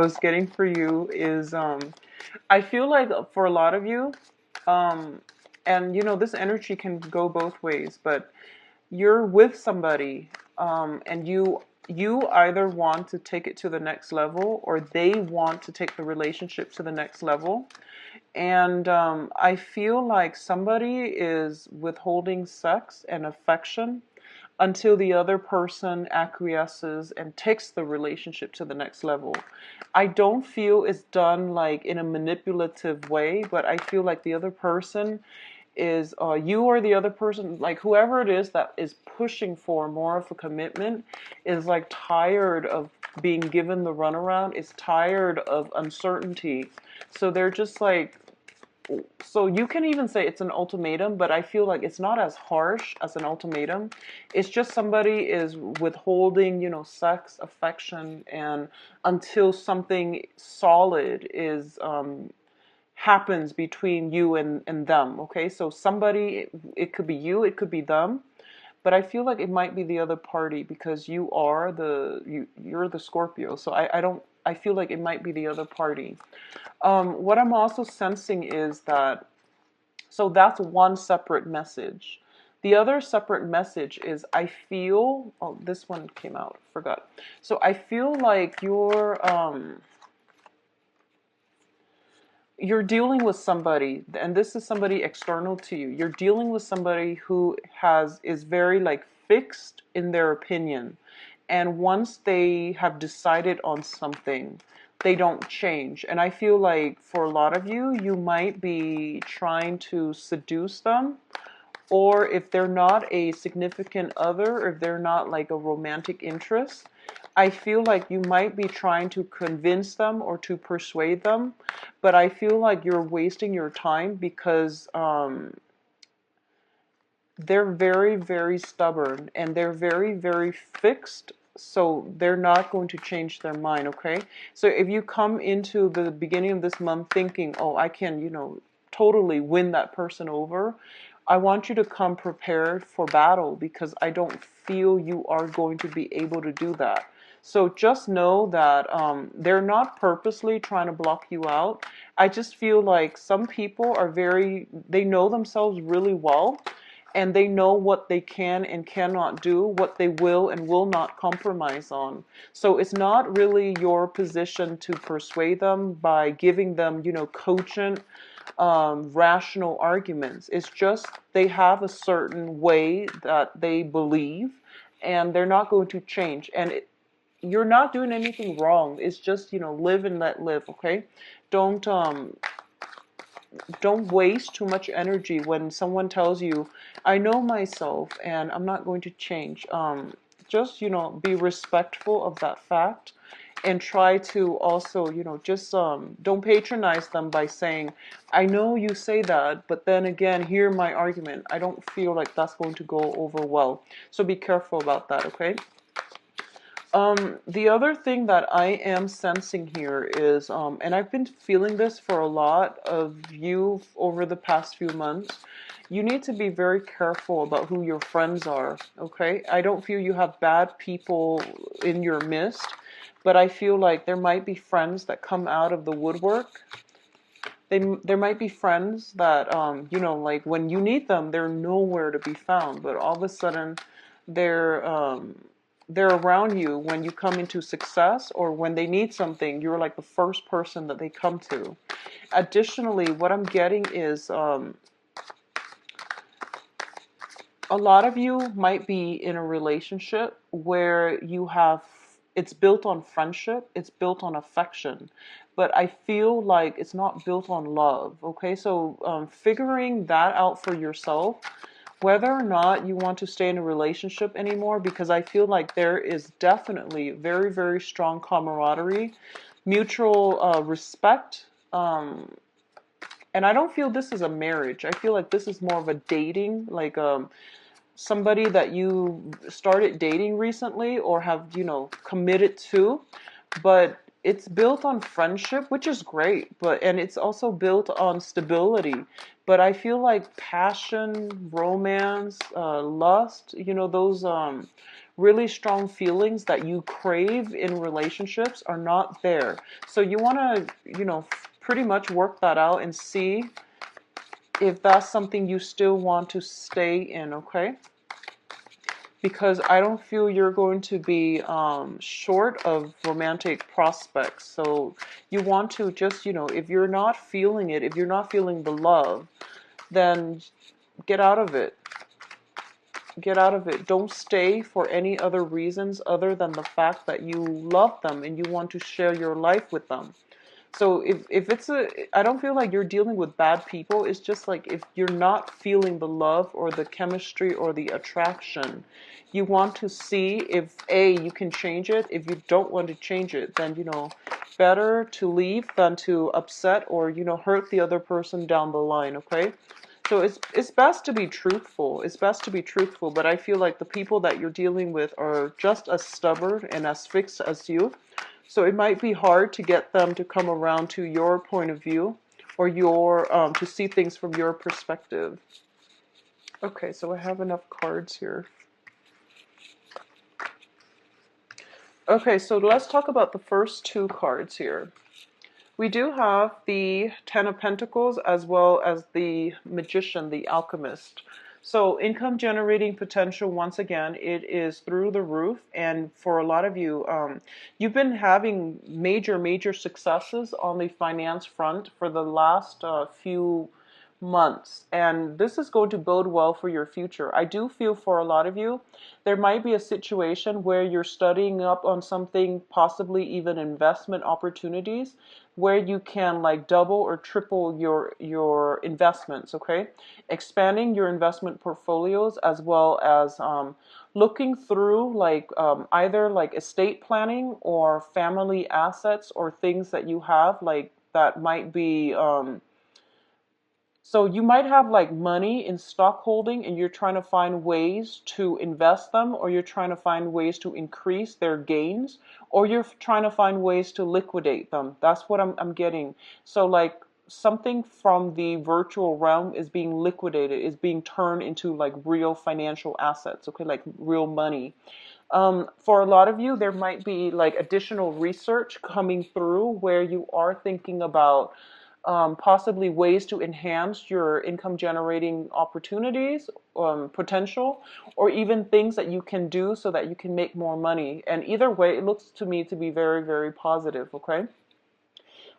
I was getting for you is I feel like for a lot of you, um, and this energy can go both ways, but you're with somebody, and you either want to take it to the next level or they want to take the relationship to the next level. And I feel like somebody is withholding sex and affection until the other person acquiesces and takes the relationship to the next level. I don't feel it's done like in a manipulative way, but I feel like the other person is you or the other person, like whoever it is that is pushing for more of a commitment, is like tired of being given the runaround, is tired of uncertainty. So they're just like, so you can even say it's an ultimatum, but I feel like it's not as harsh as an ultimatum. It's just somebody is withholding, sex, affection, and until something solid is happens between you and them. Okay, so somebody, it could be you, it could be them, but I feel like it might be the other party because you're the Scorpio. So I don't. I feel like it might be the other party. What I'm also sensing is that, so that's one separate message. The other separate message is I feel, oh, this one came out, forgot. So I feel like you're dealing with somebody, and this is somebody external to you. You're dealing with somebody who is very like fixed in their opinion. And once they have decided on something, they don't change. And I feel like for a lot of you, you might be trying to seduce them, or if they're not a significant other, or if they're not like a romantic interest, I feel like you might be trying to convince them or to persuade them, but I feel like you're wasting your time because they're very, very stubborn and they're very, very fixed. So they're not going to change their mind, okay? So if you come into the beginning of this month thinking, oh, I can, totally win that person over, I want you to come prepared for battle because I don't feel you are going to be able to do that. So just know that they're not purposely trying to block you out. I just feel like some people they know themselves really well, and they know what they can and cannot do, what they will and will not compromise on. So it's not really your position to persuade them by giving them, cogent, rational arguments. It's just they have a certain way that they believe, and they're not going to change. And you're not doing anything wrong. It's just, live and let live, okay? Don't um don't waste too much energy when someone tells you, I know myself and I'm not going to change. Just, be respectful of that fact, and try to also, just don't patronize them by saying, I know you say that, but then again, hear my argument. I don't feel like that's going to go over well. So be careful about that, okay? The other thing that I am sensing here is, and I've been feeling this for a lot of you over the past few months, you need to be very careful about who your friends are, okay? I don't feel you have bad people in your midst, but I feel like there might be friends that come out of the woodwork. There might be friends that, like when you need them, they're nowhere to be found, but all of a sudden they're, they're around you when you come into success, or when they need something, you're like the first person that they come to. Additionally, what I'm getting is a lot of you might be in a relationship where it's built on friendship, it's built on affection, but I feel like it's not built on love, okay? So figuring that out for yourself, whether or not you want to stay in a relationship anymore, because I feel like there is definitely very, very strong camaraderie, mutual respect, and I don't feel this is a marriage. I feel like this is more of a dating, like somebody that you started dating recently or have, committed to, but it's built on friendship, which is great, and it's also built on stability. But I feel like passion, romance, lust, those really strong feelings that you crave in relationships are not there. So you want to, pretty much work that out and see if that's something you still want to stay in, okay? Because I don't feel you're going to be short of romantic prospects. So you want to just, if you're not feeling it, if you're not feeling the love, then get out of it. Get out of it. Don't stay for any other reasons other than the fact that you love them and you want to share your life with them. So if it's I don't feel like you're dealing with bad people. It's just like if you're not feeling the love or the chemistry or the attraction, you want to see if you can change it. If you don't want to change it, then, better to leave than to upset or, hurt the other person down the line, okay? So it's best to be truthful. It's best to be truthful, but I feel like the people that you're dealing with are just as stubborn and as fixed as you. So it might be hard to get them to come around to your point of view or your to see things from your perspective. Okay, so I have enough cards here. Okay, so let's talk about the first two cards here. We do have the Ten of Pentacles as well as the Magician, the Alchemist. So income generating potential, once again, it is through the roof. And for a lot of you, you've been having major successes on the finance front for the last few months. And this is going to bode well for your future. I do feel for a lot of you, there might be a situation where you're studying up on something, possibly even investment opportunities, where you can like double or triple your investments, okay? Expanding your investment portfolios as well as looking through like either like estate planning or family assets or things that you have like that might be so you might have like money in stock holding and you're trying to find ways to invest them, or you're trying to find ways to increase their gains, or you're trying to find ways to liquidate them. That's what I'm getting. So like something from the virtual realm is being liquidated, is being turned into like real financial assets, okay, like real money. For a lot of you, there might be like additional research coming through where you are thinking about possibly ways to enhance your income generating opportunities, potential, or even things that you can do so that you can make more money. And either way, it looks to me to be very positive, okay?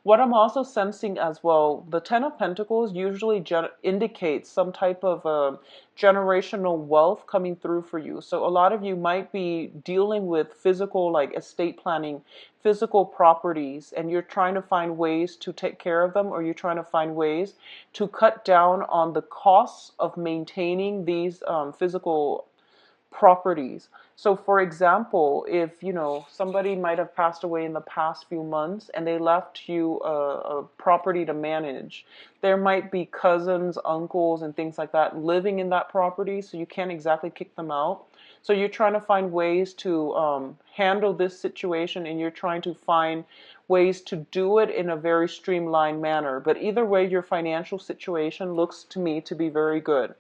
What I'm also sensing as well, the Ten of Pentacles usually indicates some type of generational wealth coming through for you. So a lot of you might be dealing with physical, like estate planning, physical properties, and you're trying to find ways to take care of them, or you're trying to find ways to cut down on the costs of maintaining these physical properties. So for example, if somebody might have passed away in the past few months and they left you a property to manage, there might be cousins, uncles, and things like that living in that property, so you can't exactly kick them out. So you're trying to find ways to handle this situation, and you're trying to find ways to do it in a very streamlined manner. But either way, your financial situation looks to me to be very good.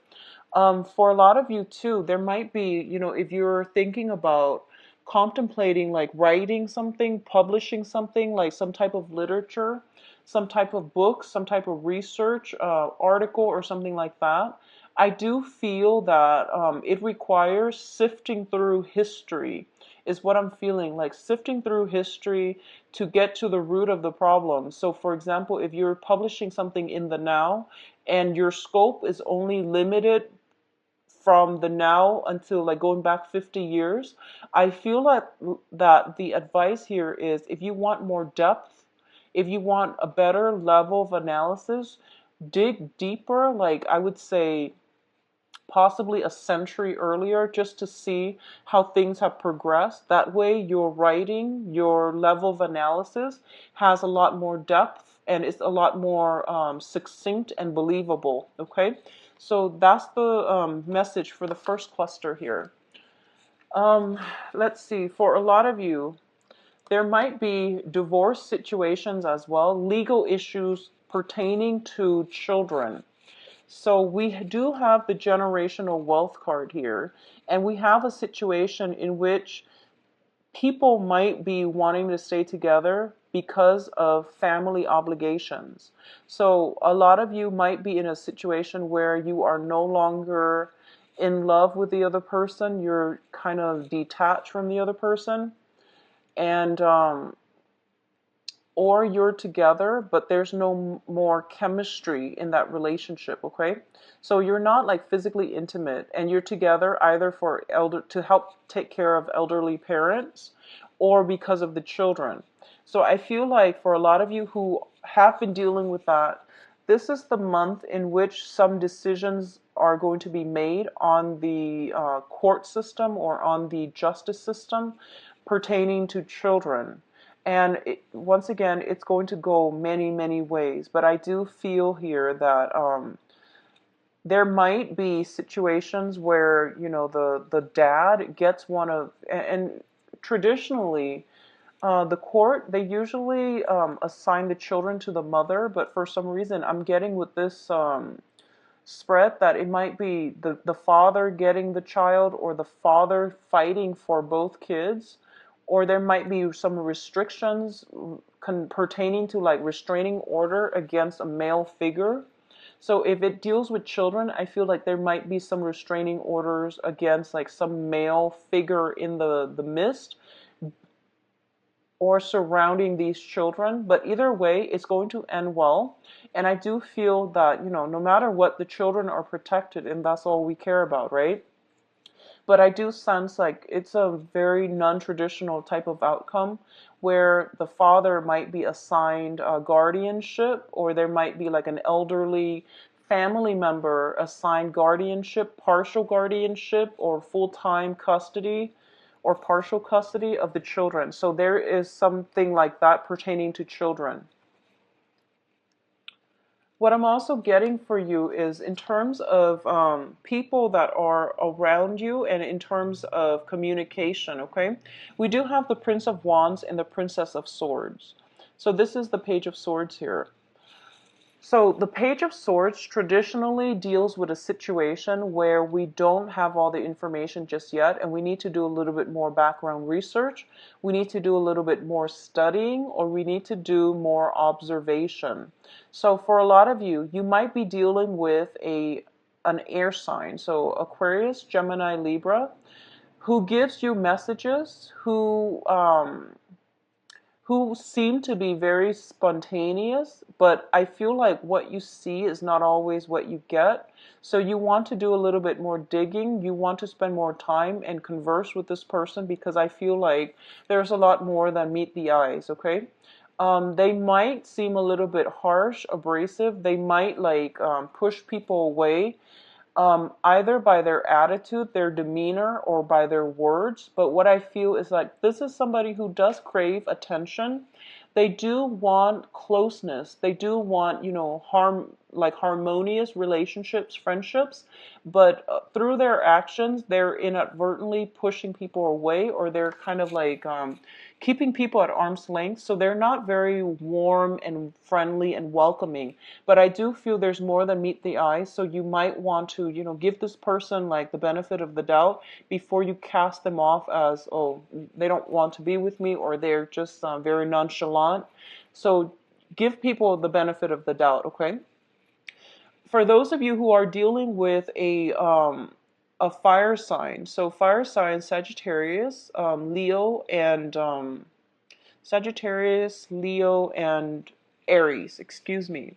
For a lot of you too, there might be, if you're thinking about contemplating like writing something, publishing something, like some type of literature, some type of book, some type of research article or something like that, I do feel that it requires sifting through history, is what I'm feeling, like sifting through history to get to the root of the problem. So for example, if you're publishing something in the now and your scope is only limited from the now until like going back 50 years, I feel like that the advice here is if you want more depth, if you want a better level of analysis, dig deeper, like I would say possibly a century earlier, just to see how things have progressed. That way your writing, your level of analysis has a lot more depth and it's a lot more succinct and believable, okay? So that's the message for the first cluster here. Let's see, for a lot of you, there might be divorce situations as well, legal issues pertaining to children. So we do have the generational wealth card here, and we have a situation in which people might be wanting to stay together because of family obligations. So a lot of you might be in a situation where you are no longer in love with the other person, you're kind of detached from the other person, and or you're together, but there's no more chemistry in that relationship, okay? So you're not like physically intimate, and you're together either for to help take care of elderly parents or because of the children. So I feel like for a lot of you who have been dealing with that, this is the month in which some decisions are going to be made on the court system or on the justice system pertaining to children. And once again, it's going to go many, many ways. But I do feel here that there might be situations where, you know, the dad gets one of, and traditionally, the court, they usually assign the children to the mother, but for some reason, I'm getting with this spread that it might be the father getting the child or the father fighting for both kids, or there might be some restrictions pertaining to like restraining order against a male figure. So if it deals with children, I feel like there might be some restraining orders against like some male figure in the midst or surrounding these children. But either way, it's going to end well. And I do feel that, you know, no matter what, the children are protected, and that's all we care about, right? But I do sense like it's a very non-traditional type of outcome where the father might be assigned a guardianship, or there might be like an elderly family member assigned guardianship, partial guardianship, or full-time custody or partial custody of the children. So there is something like that pertaining to children. What I'm also getting for you is in terms of people that are around you and in terms of communication, okay? We do have the Prince of Wands and the Princess of Swords. So this is the Page of Swords here. So the Page of Swords traditionally deals with a situation where we don't have all the information just yet, and we need to do a little bit more background research. We need to do a little bit more studying, or we need to do more observation. So for a lot of you, you might be dealing with an air sign, so Aquarius, Gemini, Libra, who gives you messages, who seem to be very spontaneous, but I feel like what you see is not always what you get. So you want to do a little bit more digging. You want to spend more time and converse with this person, because I feel like there's a lot more than meet the eyes, okay? They might seem a little bit harsh, abrasive. They might like push people away, either by their attitude, their demeanor, or by their words. But what I feel is like this is somebody who does crave attention. They do want closeness. They do want, you know, harmonious relationships, friendships. But through their actions, they're inadvertently pushing people away, or they're kind of like keeping people at arm's length. So they're not very warm and friendly and welcoming. But I do feel there's more than meet the eye. So you might want to, you know, give this person like the benefit of the doubt before you cast them off as, oh, they don't want to be with me, or they're just very nonchalant. So give people the benefit of the doubt, okay? For those of you who are dealing with a fire sign, so fire sign Sagittarius, Leo, and Sagittarius, Leo, and Aries, excuse me.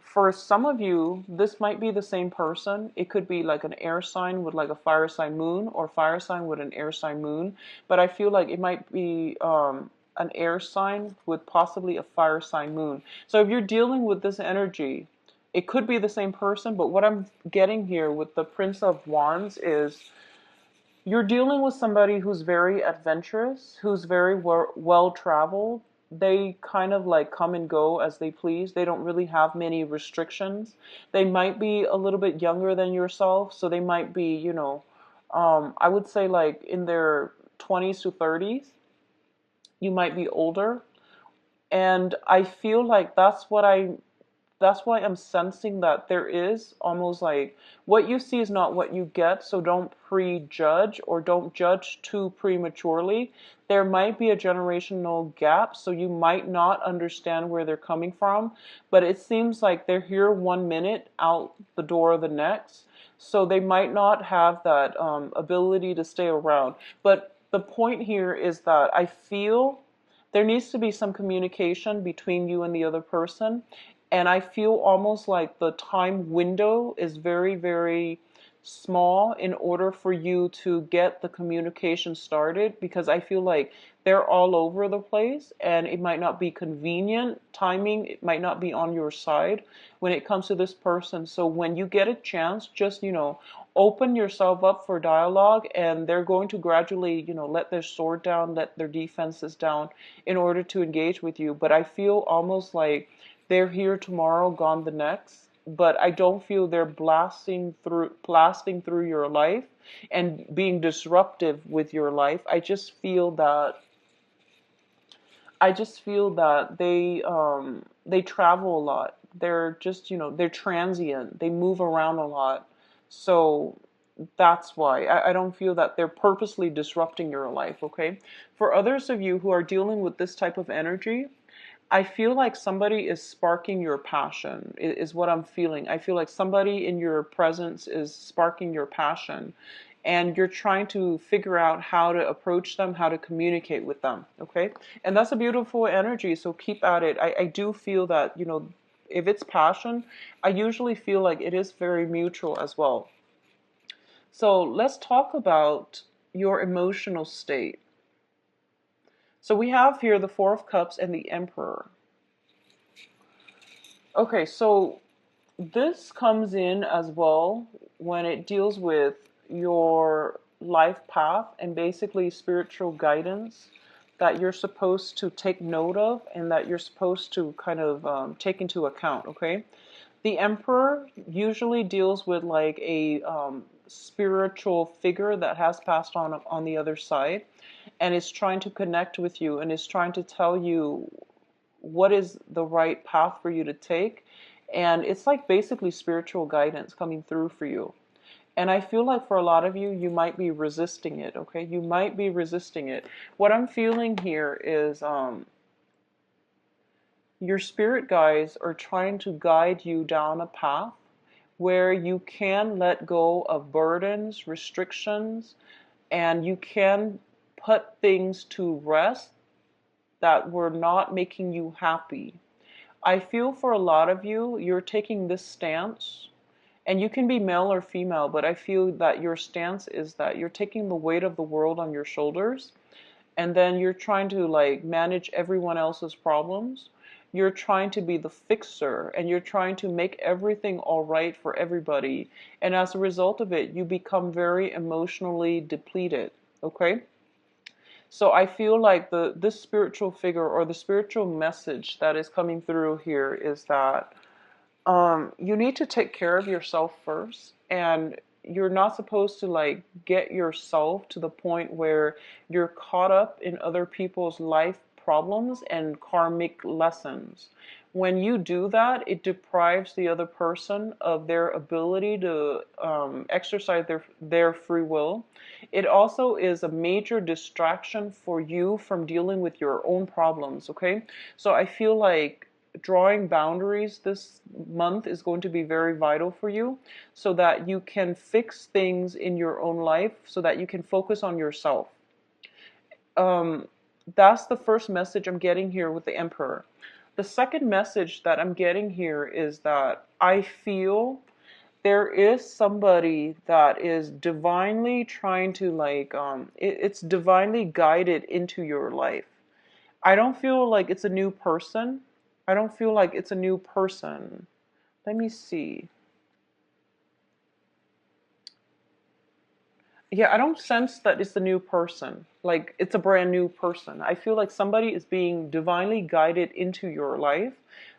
For some of you, this might be the same person. It could be like an air sign with like a fire sign moon, or fire sign with an air sign moon. But I feel like it might be an air sign with possibly a fire sign moon. So if you're dealing with this energy, it could be the same person. But what I'm getting here with the Prince of Wands is you're dealing with somebody who's very adventurous, who's very well traveled. They kind of like come and go as they please. They don't really have many restrictions. They might be a little bit younger than yourself, so they might be, you know, I would say like in their 20s to 30s. You might be older. And I feel like that's what I that's why I'm sensing that there is almost like what you see is not what you get, so don't prejudge or don't judge too prematurely. There might be a generational gap, so you might not understand where they're coming from, but it seems like they're here 1 minute, out the door the next, so they might not have that ability to stay around. But the point here is that I feel there needs to be some communication between you and the other person. And I feel almost like the time window is very, very small in order for you to get the communication started, because I feel like they're all over the place and it might not be convenient. Timing, it might not be on your side when it comes to this person. So when you get a chance, just, open yourself up for dialogue, and they're going to gradually, let their sword down, let their defenses down in order to engage with you. But I feel almost like they're here tomorrow, gone the next. But I don't feel they're blasting through your life and being disruptive with your life. I just feel that they travel a lot. They're just, they're transient. They move around a lot. So that's why I don't feel that they're purposely disrupting your life, okay? For others of you who are dealing with this type of energy, I feel like somebody is sparking your passion, is what I'm feeling. I feel like somebody in your presence is sparking your passion, and you're trying to figure out how to approach them, how to communicate with them, okay? And that's a beautiful energy, so keep at it. I do feel that, if it's passion, I usually feel like it is very mutual as well. So let's talk about your emotional state. So we have here the Four of Cups and the Emperor. Okay, so this comes in as well when it deals with your life path and basically spiritual guidance that you're supposed to take note of and that you're supposed to kind of take into account, okay? The Emperor usually deals with like a spiritual figure that has passed on the other side, and is trying to connect with you and is trying to tell you what is the right path for you to take. And it's like basically spiritual guidance coming through for you. And I feel like for a lot of you, you might be resisting it, okay? You might be resisting it. What I'm feeling here is your spirit guides are trying to guide you down a path where you can let go of burdens, restrictions, and you can put things to rest that were not making you happy. I feel for a lot of you, you're taking this stance, and you can be male or female, but I feel that your stance is that you're taking the weight of the world on your shoulders, and then you're trying to like manage everyone else's problems. You're trying to be the fixer, and you're trying to make everything all right for everybody. And as a result of it, you become very emotionally depleted, okay? So I feel like this spiritual figure or the spiritual message that is coming through here is that you need to take care of yourself first, and you're not supposed to like get yourself to the point where you're caught up in other people's life problems and karmic lessons. When you do that, it deprives the other person of their ability to exercise their free will. It also is a major distraction for you from dealing with your own problems, okay? So I feel like drawing boundaries this month is going to be very vital for you, so that you can fix things in your own life, so that you can focus on yourself. Um, that's the first message I'm getting here with the Emperor. The second message that I'm getting here is that I feel there is somebody that is divinely trying to like it's divinely guided into your life. I don't feel like it's a new person. I don't feel like it's a new person. Let me see. Yeah, I don't sense that it's a new person. Like it's a brand new person. I feel like somebody is being divinely guided into your life.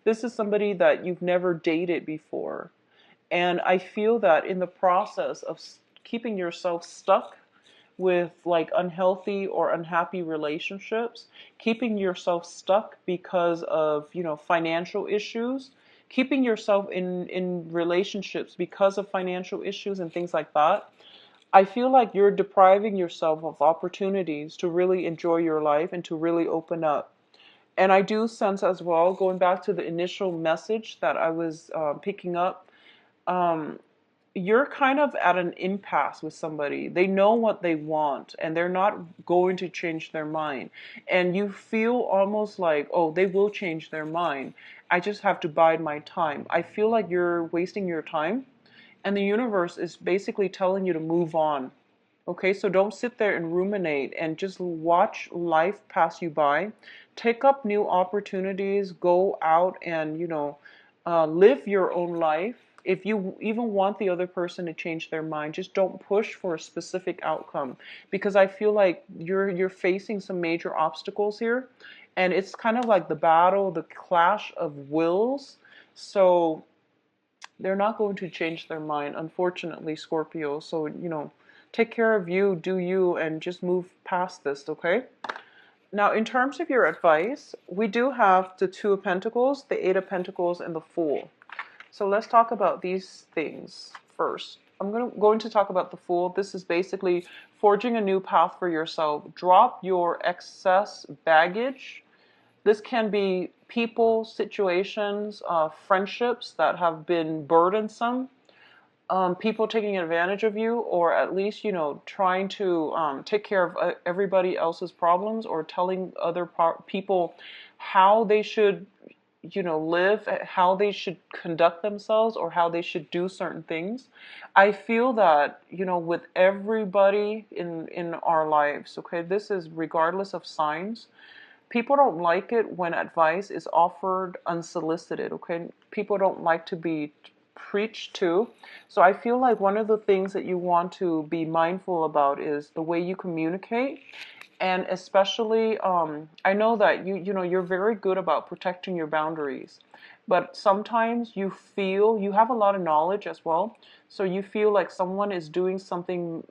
This is somebody that you've never dated before. And I feel that in the process of keeping yourself stuck with like unhealthy or unhappy relationships, keeping yourself stuck because of, financial issues, keeping yourself in relationships because of financial issues and things like that, I feel like you're depriving yourself of opportunities to really enjoy your life and to really open up. And I do sense as well, going back to the initial message that I was picking up, um, you're kind of at an impasse with somebody. They know what they want and they're not going to change their mind. And you feel almost like, oh, they will change their mind. I just have to bide my time. I feel like you're wasting your time, and the universe is basically telling you to move on. Okay, so don't sit there and ruminate and just watch life pass you by. Take up new opportunities, go out and, live your own life. If you even want the other person to change their mind, just don't push for a specific outcome, because I feel like you're facing some major obstacles here, and it's kind of like the battle, the clash of wills. So they're not going to change their mind, unfortunately, Scorpio. So, take care of you, do you, and just move past this, okay? Now, in terms of your advice, we do have the Two of Pentacles, the Eight of Pentacles, and the Fool. So let's talk about these things first. I'm going to talk about the Fool. This is basically forging a new path for yourself. Drop your excess baggage. This can be people, situations, friendships that have been burdensome, people taking advantage of you, or at least, trying to take care of everybody else's problems, or telling other people how they should, live, how they should conduct themselves, or how they should do certain things. I feel that, with everybody in our lives, okay, this is regardless of signs. People don't like it when advice is offered unsolicited, okay? People don't like to be preached to. So I feel like one of the things that you want to be mindful about is the way you communicate. And especially, I know that you're very good about protecting your boundaries, but sometimes you feel you have a lot of knowledge as well. So you feel like someone is doing something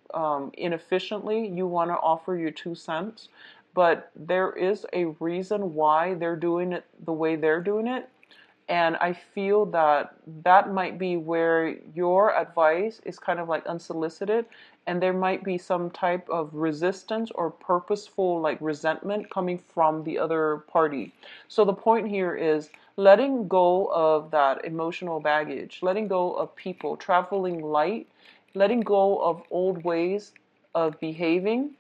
inefficiently. You want to offer your 2 cents, but there is a reason why they're doing it the way they're doing it. And I feel that that might be where your advice is kind of like unsolicited, and there might be some type of resistance or purposeful like resentment coming from the other party. So the point here is letting go of that emotional baggage, letting go of people, traveling light, letting go of old ways of behaving,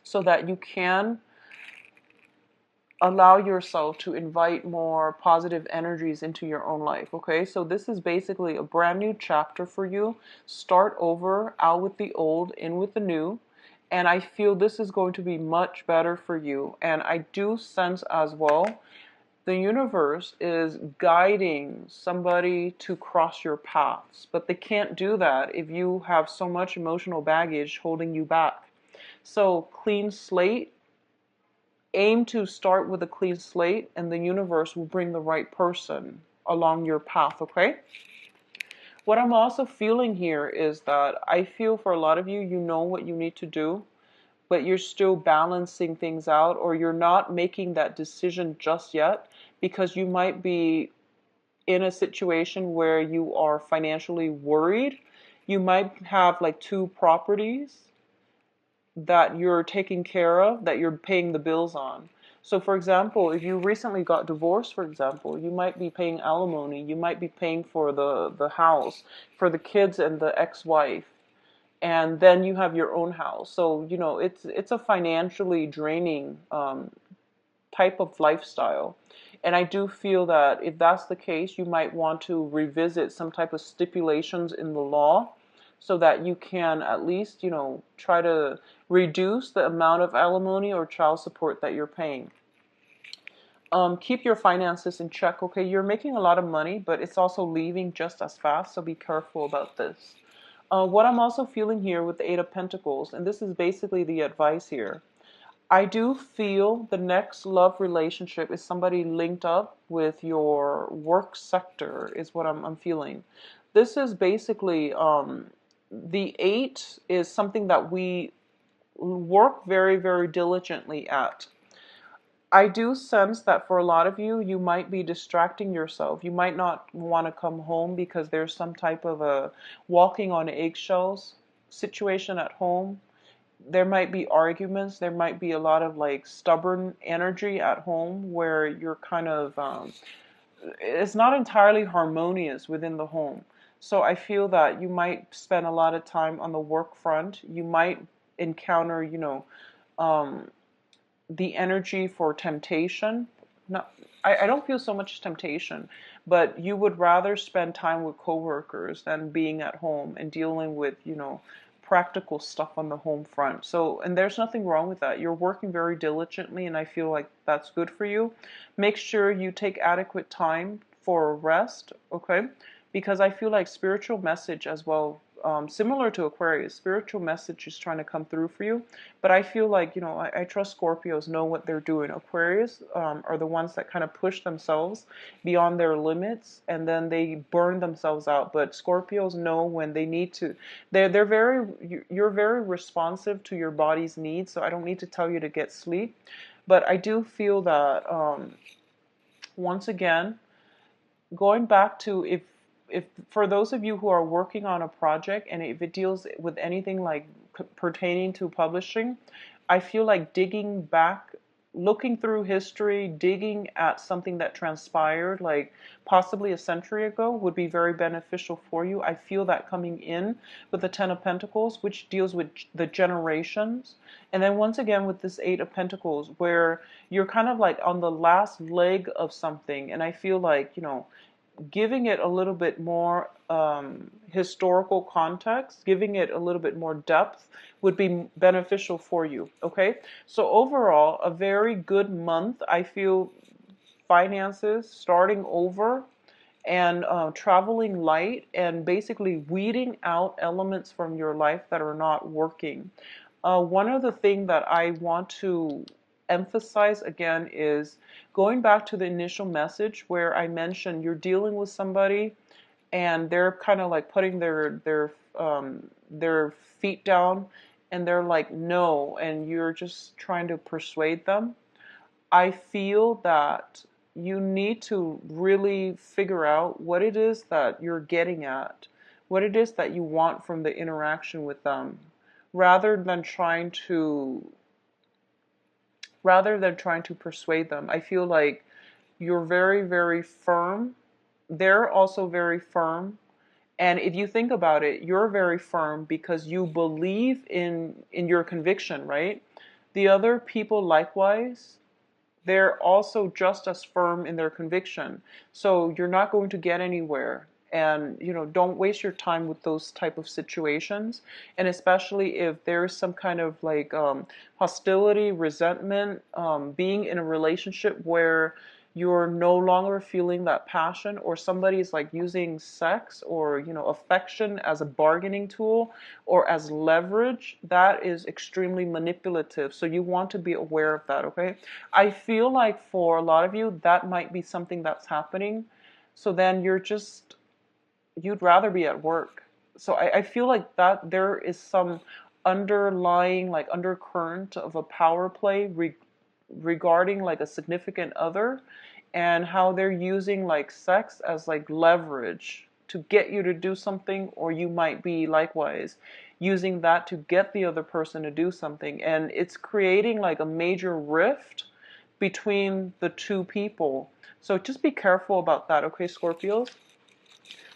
so that you can allow yourself to invite more positive energies into your own life. Okay, so this is basically a brand new chapter for you. Start over, out with the old, in with the new. And I feel this is going to be much better for you. And I do sense as well, the universe is guiding somebody to cross your paths, but they can't do that if you have so much emotional baggage holding you back. So clean slate. Aim to start with a clean slate, and the universe will bring the right person along your path, okay? What I'm also feeling here is that I feel for a lot of you, you know what you need to do, but you're still balancing things out, or you're not making that decision just yet, because you might be in a situation where you are financially worried. You might have like 2 properties that you're taking care of, that you're paying the bills on. So for example, if you recently got divorced, for example, you might be paying alimony, you might be paying for the house, for the kids and the ex-wife, and then you have your own house. So, it's a financially draining type of lifestyle. And I do feel that if that's the case, you might want to revisit some type of stipulations in the law, so that you can at least, try to reduce the amount of alimony or child support that you're paying. Keep your finances in check, okay? You're making a lot of money, but it's also leaving just as fast, so be careful about this. What I'm also feeling here with the Eight of Pentacles, and this is basically the advice here, I do feel the next love relationship is somebody linked up with your work sector, is what I'm feeling. This is basically, the 8 is something that we work very, very diligently at. I do sense that for a lot of you, you might be distracting yourself. You might not want to come home because there's some type of a walking on eggshells situation at home. There might be arguments. There might be a lot of like stubborn energy at home where you're kind of, it's not entirely harmonious within the home. So I feel that you might spend a lot of time on the work front. You might encounter, um, the energy for temptation. Not, I don't feel so much temptation, but you would rather spend time with coworkers than being at home and dealing with, practical stuff on the home front. So, and there's nothing wrong with that. You're working very diligently, and I feel like that's good for you. Make sure you take adequate time for rest, okay? Because I feel like spiritual message as well, similar to Aquarius, spiritual message is trying to come through for you. But I feel like, I trust Scorpios know what they're doing. Aquarius are the ones that kind of push themselves beyond their limits and then they burn themselves out. But Scorpios know when they need to. You're very responsive to your body's needs, so I don't need to tell you to get sleep. But I do feel that, once again, going back to if for those of you who are working on a project and if it deals with anything like pertaining to publishing, I feel like digging back, looking through history, digging at something that transpired like possibly a century ago would be very beneficial for you. I feel that coming in with the 10 of Pentacles, which deals with the generations. And then once again with this 8 of Pentacles, where you're kind of like on the last leg of something. And I feel like, giving it a little bit more historical context, giving it a little bit more depth would be beneficial for you. Okay, so overall, a very good month. I feel finances, starting over, and traveling light, and basically weeding out elements from your life that are not working. One of the things that I want to emphasize again is going back to the initial message where I mentioned you're dealing with somebody and they're kind of like putting their feet down and they're like no, and you're just trying to persuade them. I feel that you need to really figure out what it is that you're getting at, what it is that you want from the interaction with them, rather than trying to persuade them. I feel like you're very, very firm. They're also very firm. And if you think about it, you're very firm because you believe in your conviction, right? The other people likewise, they're also just as firm in their conviction. So you're not going to get anywhere. And, don't waste your time with those type of situations. And especially if there's some kind of like hostility, resentment, being in a relationship where you're no longer feeling that passion, or somebody's like using sex or affection as a bargaining tool or as leverage, that is extremely manipulative. So you want to be aware of that. Okay, I feel like for a lot of you that might be something that's happening. So then you'd rather be at work. So I feel like that there is some underlying like undercurrent of a power play regarding like a significant other, and how they're using like sex as like leverage to get you to do something, or you might be likewise using that to get the other person to do something, and it's creating like a major rift between the two people. So just be careful about that, okay, Scorpios?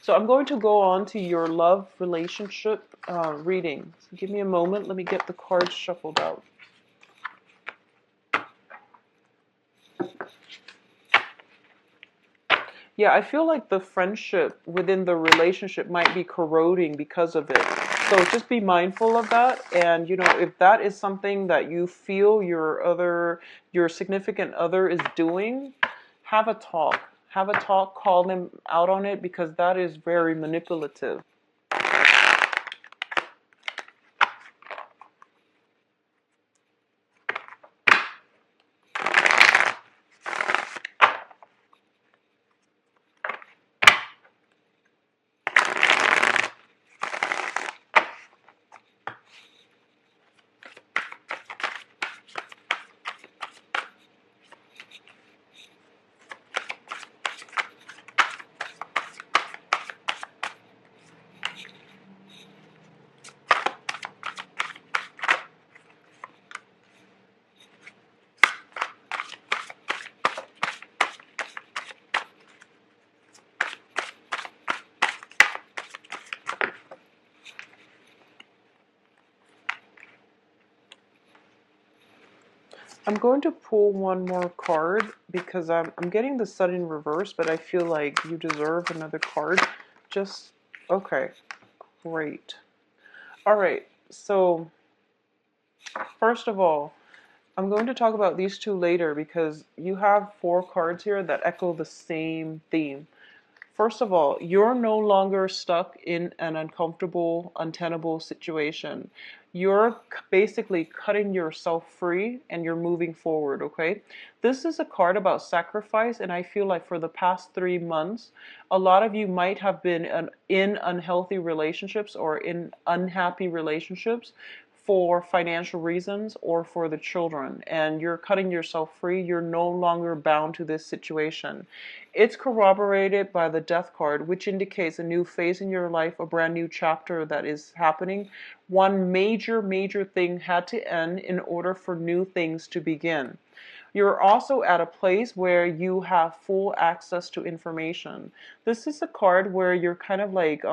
So I'm going to go on to your love relationship reading. So give me a moment. Let me get the cards shuffled out. Yeah, I feel like the friendship within the relationship might be corroding because of it. So just be mindful of that. And, if that is something that you feel your significant other is doing, have a talk. Have a talk, call them out on it, because that is very manipulative. I'm going to pull one more card because I'm getting the Sun in reverse, but I feel like you deserve another card. Just, okay, great. All right, so first of all, I'm going to talk about these two later because you have 4 cards here that echo the same theme. First of all, you're no longer stuck in an uncomfortable, untenable situation. You're basically cutting yourself free and you're moving forward, okay? This is a card about sacrifice, and I feel like for the past 3 months, a lot of you might have been in unhealthy relationships or in unhappy relationships for financial reasons or for the children, and you're cutting yourself free. You're no longer bound to this situation. It's corroborated by the Death card, which indicates a new phase in your life, a brand new chapter that is happening. One major thing had to end in order for new things to begin. You're also at a place where you have full access to information. This is a card where you're kind of like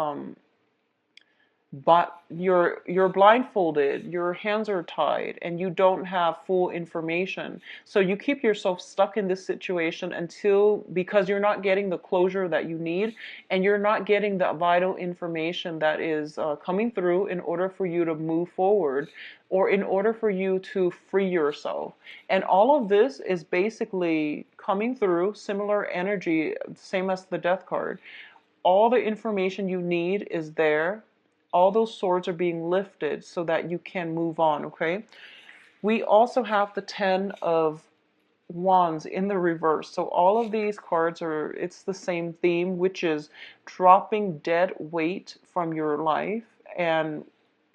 but you're blindfolded, your hands are tied, and you don't have full information. So you keep yourself stuck in this situation until, because you're not getting the closure that you need, and you're not getting the vital information that is coming through in order for you to move forward, or in order for you to free yourself. And all of this is basically coming through similar energy, same as the Death card. All the information you need is there. All those swords are being lifted so that you can move on, okay? We also have the 10 of Wands in the reverse. So all of these cards are, it's the same theme, which is dropping dead weight from your life and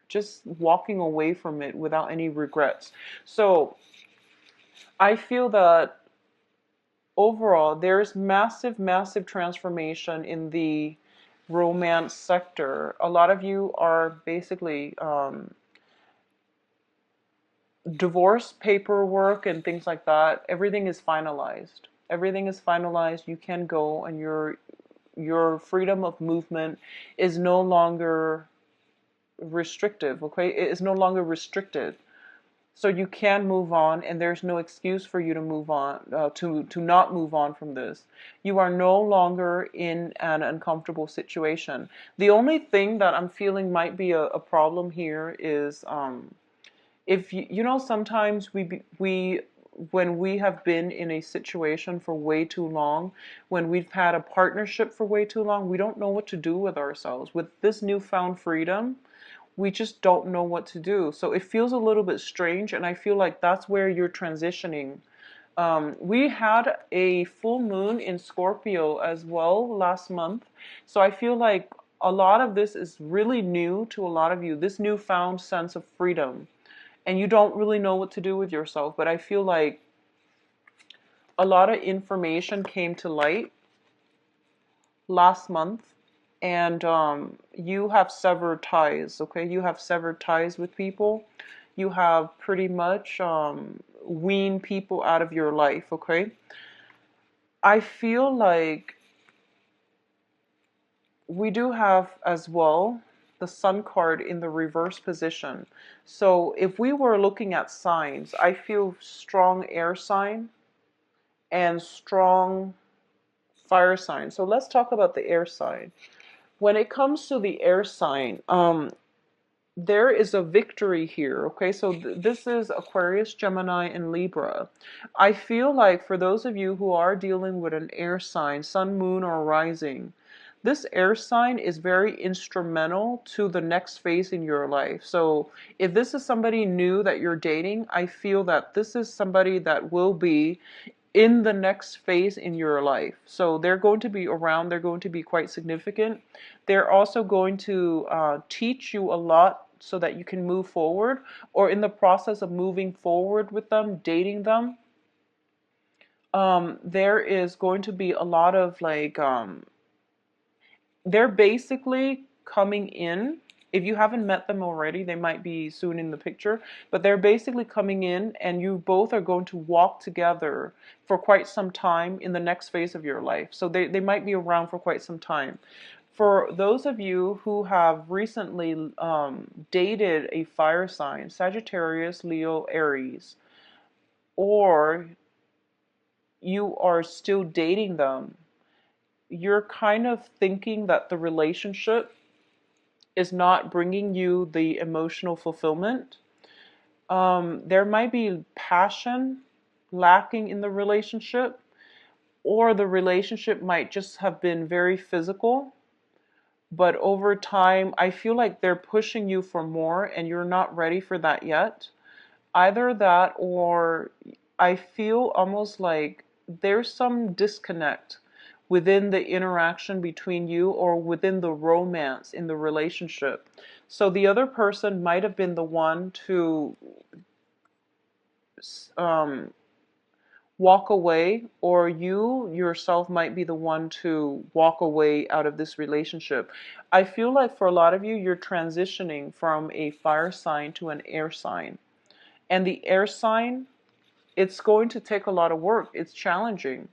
just walking away from it without any regrets. So I feel that overall, there's massive transformation in the romance sector. A lot of you are basically divorce paperwork and things like that. Everything is finalized. Everything is finalized. You can go, and your freedom of movement is no longer restrictive. Okay, it is no longer restricted. So you can move on, and there's no excuse for you to move on, to not move on from this. You are no longer in an uncomfortable situation. The only thing that I'm feeling might be a problem here is, if you know, sometimes we when we have been in a situation for way too long, when we've had a partnership for way too long, we don't know what to do with ourselves. With this newfound freedom, we just don't know what to do. So it feels a little bit strange, and I feel like that's where you're transitioning. We had a full moon in Scorpio as well last month, so I feel like a lot of this is really new to a lot of you, this newfound sense of freedom, and you don't really know what to do with yourself. But I feel like a lot of information came to light last month, and you have severed ties, okay? You have severed ties with people. You have pretty much weaned people out of your life, okay? I feel like we do have as well the Sun card in the reverse position. So if we were looking at signs, I feel strong air sign and strong fire sign. So let's talk about the air sign. When it comes to the air sign, there is a victory here, okay? So this is Aquarius, Gemini, and Libra. I feel like for those of you who are dealing with an air sign, sun, moon, or rising, this air sign is very instrumental to the next phase in your life. So if this is somebody new that you're dating, I feel that this is somebody that will be in the next phase in your life. So they're going to be around, they're going to be quite significant. They're also going to teach you a lot so that you can move forward, or in the process of moving forward with them, dating them. There is going to be a lot of like, they're basically coming in. If you haven't met them already, they might be soon in the picture, but they're basically coming in, and you both are going to walk together for quite some time in the next phase of your life. So they might be around for quite some time. For those of you who have recently dated a fire sign, Sagittarius, Leo, Aries, or you are still dating them, you're kind of thinking that the relationship is not bringing you the emotional fulfillment. There might be passion lacking in the relationship, or the relationship might just have been very physical. But over time, I feel like they're pushing you for more and you're not ready for that yet. Either that, or I feel almost like there's some disconnect within the interaction between you or within the romance in the relationship. So the other person might have been the one to um, walk away, or you yourself might be the one to walk away out of this relationship. I feel like for a lot of you, you're transitioning from a fire sign to an air sign. And the air sign, it's going to take a lot of work. It's challenging.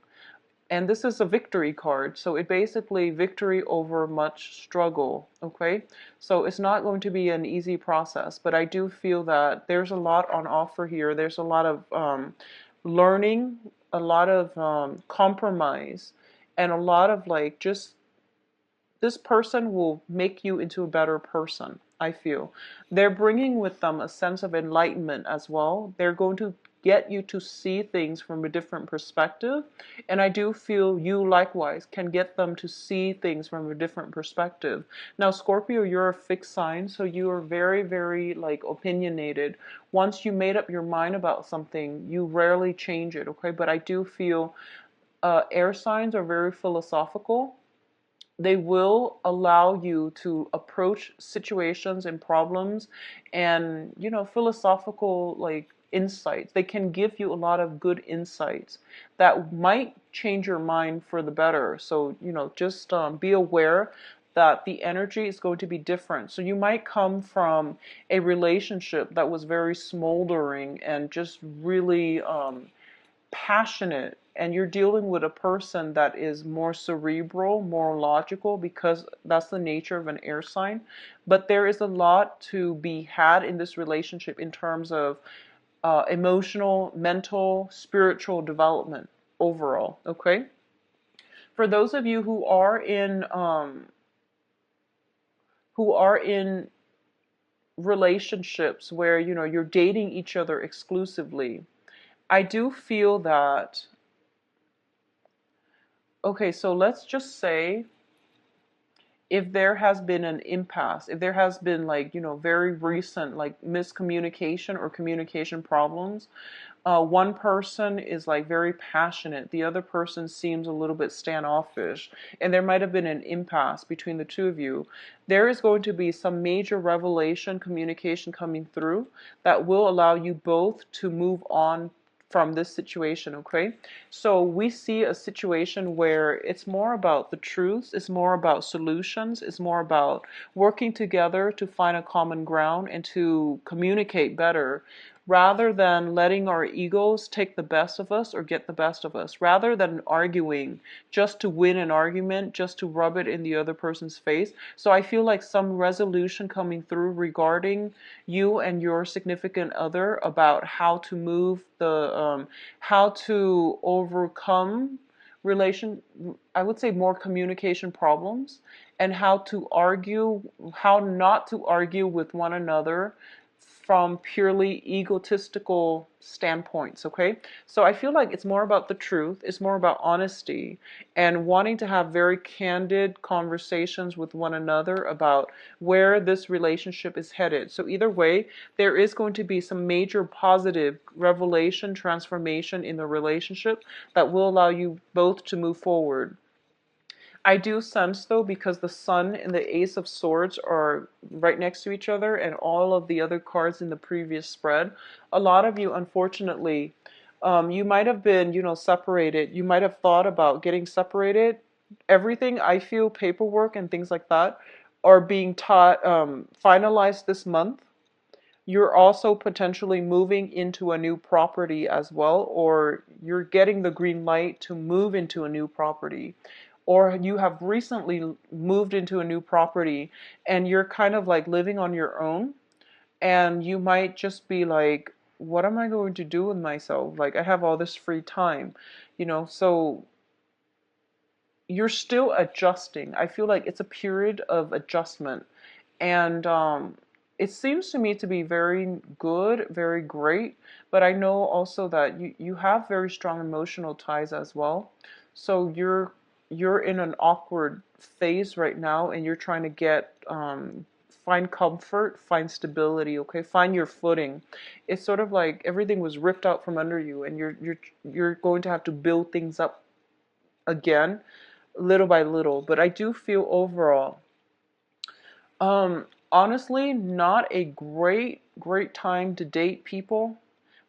And this is a victory card. So it basically victory over much struggle. Okay. So it's not going to be an easy process, but I do feel that there's a lot on offer here. There's a lot of learning, a lot of compromise, and a lot of like just this person will make you into a better person. I feel they're bringing with them a sense of enlightenment as well. They're going to get you to see things from a different perspective, and I do feel you likewise can get them to see things from a different perspective. Now Scorpio, you're a fixed sign, so you are very, very like opinionated. Once you made up your mind about something, you rarely change it. Okay, but I do feel air signs are very philosophical. They will allow you to approach situations and problems and, philosophical like insights. They can give you a lot of good insights that might change your mind for the better. So, just be aware that the energy is going to be different. So you might come from a relationship that was very smoldering and just really passionate, and you're dealing with a person that is more cerebral, more logical, because that's the nature of an air sign. But there is a lot to be had in this relationship in terms of emotional, mental, spiritual development overall. Okay. For those of you who are in relationships where you're dating each other exclusively, I do feel that, okay, so let's just say if there has been an impasse, if there has been like, very recent like miscommunication or communication problems, one person is like very passionate, the other person seems a little bit standoffish, and there might have been an impasse between the two of you. There is going to be some major revelation communication coming through that will allow you both to move on from this situation. Okay, so we see a situation where it's more about the truths, it's more about solutions, it's more about working together to find a common ground and to communicate better, rather than letting our egos take the best of us or get the best of us, rather than arguing just to win an argument, just to rub it in the other person's face. So I feel like some resolution coming through regarding you and your significant other about how to move how to overcome relation, I would say more communication problems, and how to argue, how not to argue with one another from purely egotistical standpoints. Okay, so I feel like it's more about the truth, it's more about honesty, and wanting to have very candid conversations with one another about where this relationship is headed. So either way, there is going to be some major positive revelation, transformation in the relationship that will allow you both to move forward. I do sense, though, because the Sun and the Ace of Swords are right next to each other and all of the other cards in the previous spread, a lot of you, unfortunately, you might have been, separated. You might have thought about getting separated. Everything, I feel, paperwork and things like that are being taught, finalized this month. You're also potentially moving into a new property as well, or you're getting the green light to move into a new property, or you have recently moved into a new property and you're kind of like living on your own, and you might just be like what am I going to do with myself? Like, I have all this free time, so you're still adjusting. I feel like it's a period of adjustment. And it seems to me to be very good, very great. But I know also that you have very strong emotional ties as well. So you're in an awkward phase right now, and you're trying to get find comfort, find stability, okay? Find your footing. It's sort of like everything was ripped out from under you, and you're going to have to build things up again, little by little. But I do feel overall, honestly, not a great time to date people,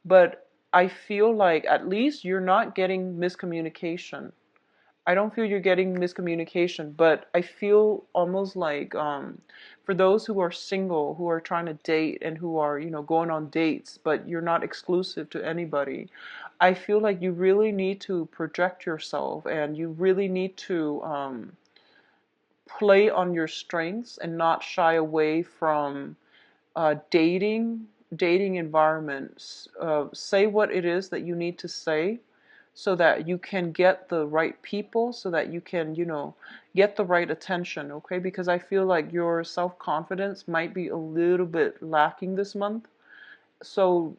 but I feel like at least you're not getting miscommunication. I don't feel you're getting miscommunication, but I feel almost like for those who are single, who are trying to date and who are, going on dates, but you're not exclusive to anybody, I feel like you really need to project yourself, and you really need to play on your strengths and not shy away from dating environments. Say what it is that you need to say so that you can get the right people, so that you can, get the right attention, okay? Because I feel like your self-confidence might be a little bit lacking this month. So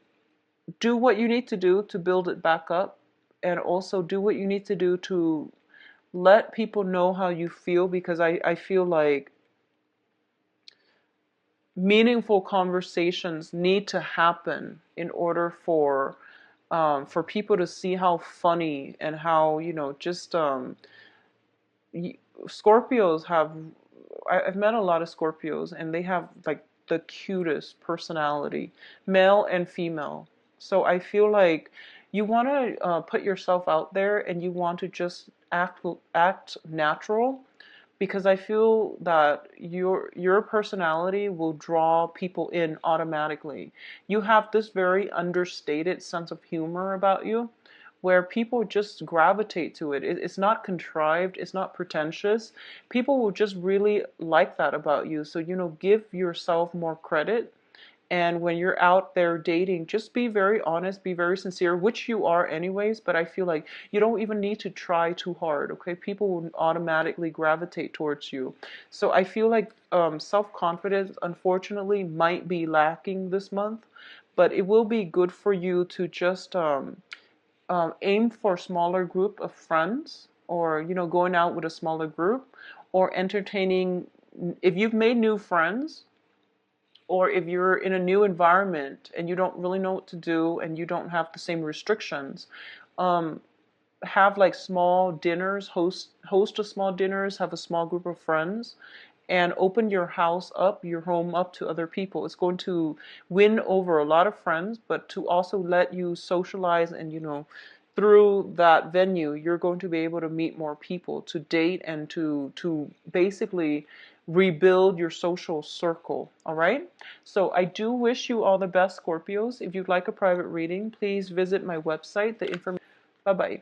do what you need to do to build it back up, and also do what you need to do to let people know how you feel, because I feel like meaningful conversations need to happen in order for people to see how funny and how, just Scorpios have, I've met a lot of Scorpios, and they have like the cutest personality, male and female. So I feel like you want to put yourself out there, and you want to just act natural, because I feel that your personality will draw people in automatically. You have this very understated sense of humor about you, where people just gravitate to it. It's not contrived, it's not pretentious. People will just really like that about you. So, give yourself more credit. And when you're out there dating, just be very honest, be very sincere, which you are anyways, but I feel like you don't even need to try too hard, okay? People will automatically gravitate towards you. So I feel like self-confidence, unfortunately, might be lacking this month, but it will be good for you to just aim for a smaller group of friends, or, going out with a smaller group, or entertaining, if you've made new friends, or if you're in a new environment and you don't really know what to do and you don't have the same restrictions, um, have like small dinners, host a small dinners, have a small group of friends, and open your house up, your home up to other people. It's going to win over a lot of friends, but to also let you socialize, and through that venue, you're going to be able to meet more people, to date, and to basically rebuild your social circle. All right? So I do wish you all the best, Scorpios. If you'd like a private reading, please visit my website. The information. Bye-bye.